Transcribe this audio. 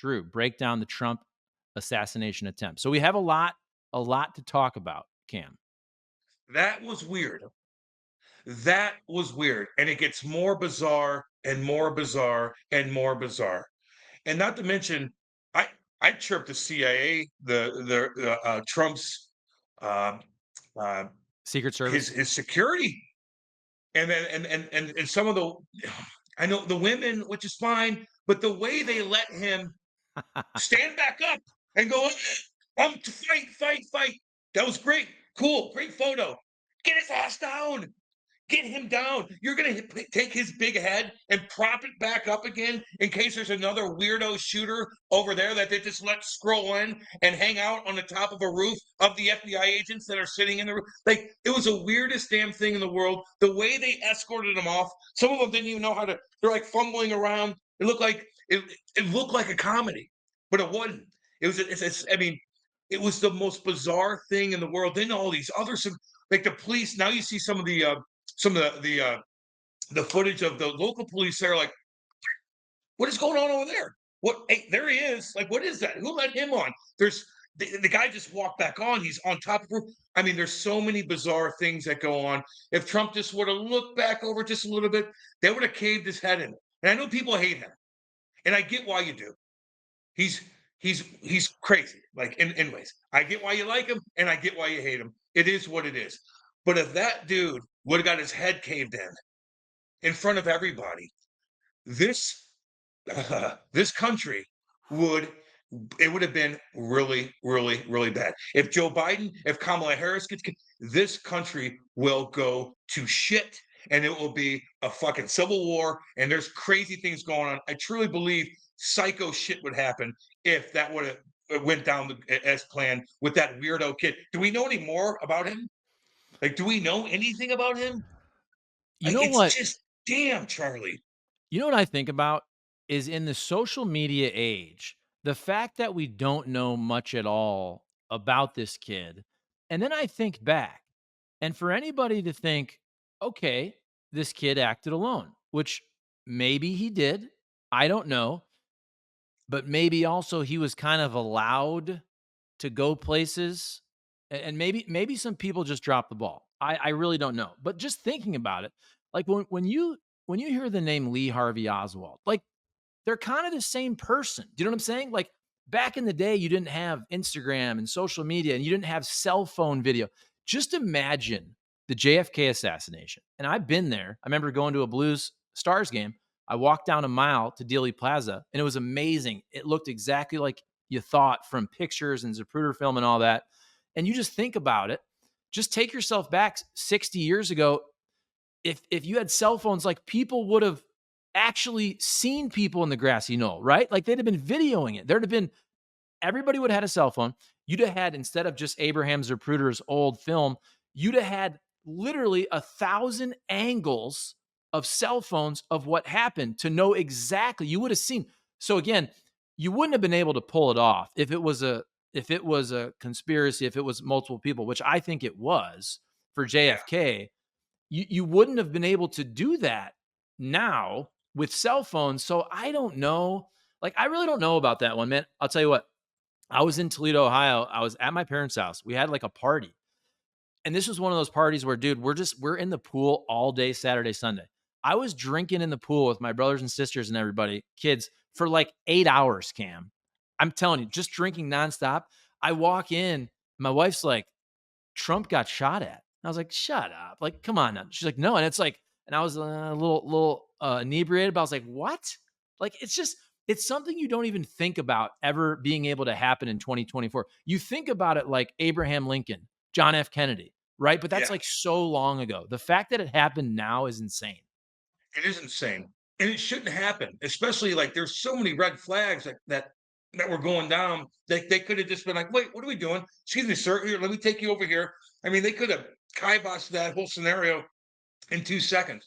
Drew, break down the Trump assassination attempt. So we have a lot to talk about, Cam. That was weird. That was weird, and it gets more bizarre and more bizarre and more bizarre. And not to mention, I I chirped the CIA, Trump's uh, uh, Secret his Service. security, and then and some of the I know the women, which is fine, but the way they let him stand back up and go, to fight, fight, fight. That was great, cool, great photo. Get his ass down. Get him down. You're going to take his big head and prop it back up again in case there's another weirdo shooter over there that they just let scroll in and hang out on the top of a roof of the FBI agents that are sitting in the roof. Like, it was the weirdest damn thing in the world. The way they escorted him off, some of them didn't even know how to, they're like fumbling around. It looked like a comedy, but it wasn't. I mean, it was the most bizarre thing in the world. Then all these other, like the police, now you see some of the footage of the local police there, like, what is going on over there? What? Hey, there he is. Like, what is that? Who let him on? There's the guy just walked back on. He's on top of her. I mean, there's so many bizarre things that go on. If Trump just would have looked back over just a little bit, they would have caved his head in. And I know people hate him, and I get why you do. He's he's crazy. Like, anyways, I get why you like him, and I get why you hate him. It is what it is. But if that dude would have got his head caved in front of everybody, this this country would it would have been really, really, really bad. If Joe Biden, if Kamala Harris this country will go to shit, and it will be a fucking civil war, and there's crazy things going on. I truly believe psycho shit would happen if that would have went down as planned with that weirdo kid. Do we know any more about him? Like, do we know anything about him? You Like, know it's what? just damn, Charlie. You know what I think about is in the social media age, the fact that we don't know much at all about this kid. And then I think back, and for anybody to think, okay, this kid acted alone, which maybe he did. I don't know. But maybe also he was kind of allowed to go places, and maybe some people just dropped the ball. I really don't know. But just thinking about it, like when you hear the name Lee Harvey Oswald, like they're kind of the same person. Do you know what I'm saying? Like back in the day, you didn't have Instagram and social media, and you didn't have cell phone video. Just imagine the JFK assassination. And I've been there. I remember going to a Blues Stars game. I walked down a mile to Dealey Plaza, and it was amazing. It looked exactly like you thought from pictures and Zapruder film and all that. And you just think about it. Just take yourself back 60 years ago. If you had cell phones, like people would have actually seen people in the grassy knoll, right? Like they'd have been videoing it. There'd have been everybody would have had a cell phone. You'd have had, instead of just Abraham Zapruder's old film, you'd have had literally 1,000 angles of cell phones of what happened to know exactly. You would have seen. So again, you wouldn't have been able to pull it off if it was a conspiracy, if it was multiple people, which I think it was for Yeah. JFK. You wouldn't have been able to do that now with cell phones. So I don't know. Like I really don't know about that one, man. I'll tell you what. I was in Toledo, Ohio. I was at my parents' house. We had like a party. And this was one of those parties where, dude, we're in the pool all day Saturday, Sunday. I was drinking in the pool with my brothers and sisters and everybody, kids, for like 8 hours, Cam. I'm telling you, just drinking nonstop. I walk in, my wife's like, Trump got shot at. I was like, shut up. Like, come on now. She's like, no. And it's like, and I was a little inebriated, but I was like, what? Like, it's something you don't even think about ever being able to happen in 2024. You think about it like Abraham Lincoln, John F. Kennedy, right? But that's Yeah. like so long ago. The fact that it happened now is insane. It is insane, and it shouldn't happen. Especially like there's so many red flags that were going down. They could have just been like, "Wait, what are we doing? Excuse me, sir. Here, let me take you over here." I mean, they could have kiboshed that whole scenario in 2 seconds.